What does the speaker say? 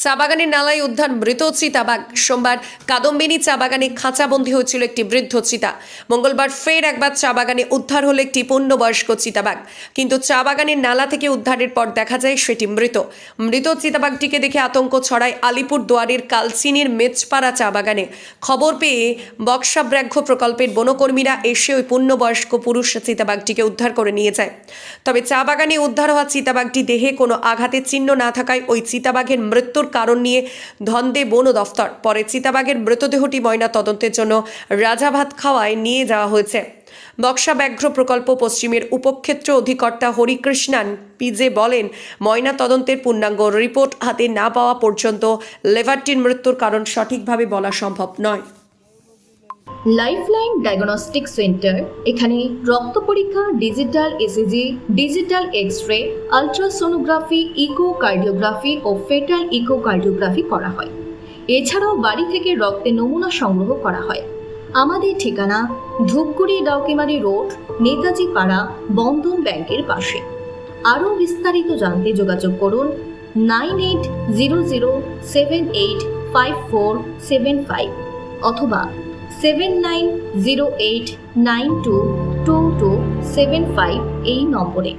চা বাগানের নালায় উদ্ধার মৃত চিতাবাঘ। সোমবার কাদম্বিনী চা বাগানে খাঁচাবন্দি হয়েছিল একটি বৃদ্ধ চিতা। মঙ্গলবার ফের একবার চা বাগানে উদ্ধার হলো একটি পূর্ণবয়স্ক চিতাবাঘ, কিন্তু চা বাগানের নালা থেকে উদ্ধারের পর দেখা যায় সেটি মৃত। মৃত চিতাবাঘটিকে দেখে আতঙ্ক ছড়ায় আলিপুর দুয়ারের কালচিনির মেচপাড়া চা বাগানে। খবর পেয়ে বক্সাব্যাঘ্র প্রকল্পের বনকর্মীরা এসে ওই পূর্ণবয়স্ক পুরুষ চিতাবাঘটিকে উদ্ধার করে নিয়ে যায়। তবে চা বাগানে উদ্ধার হওয়া চিতাবাঘটি দেহে কোনো আঘাতের চিহ্ন না থাকায় ওই চিতাবাঘের মৃত্যুর কারণ নিয়ে ধন্দে বন দফতর। পরে চিতাবাঘের মৃতদেহটি ময়না তদন্তের জন্য রাজাভাতখাওয়ায় নিয়ে যাওয়া হয়েছে। বক্সা ব্যাঘ্র প্রকল্প পশ্চিমের উপক্ষেত্র অধিকর্তা হরিকৃষ্ণান পিজে বলেন, ময়না তদন্তের পূর্ণাঙ্গ রিপোর্ট হাতে না পাওয়া পর্যন্ত লেভারটির মৃত্যুর কারণ সঠিকভাবে বলা সম্ভব নয়। লাইফলাইন ডায়াগনস্টিক সেন্টার, এখানে রক্ত পরীক্ষা, digital ECG, digital X-ray, ultrasonography, echocardiography ও ফেটাল ইকোকার্ডিওগ্রাফি করা হয়। এছাড়াও বাড়ি থেকে রক্তের নমুনা সংগ্রহ করা হয়। আমাদের ঠিকানা ধূপগুড়ি ডাউকিমারি রোড, নেতাজি পাড়া, বন্ধন ব্যাংকের পাশে। আরও বিস্তারিত জানতে যোগাযোগ করুন 9807854755 অথবা 7908922275 এই নম্বরে।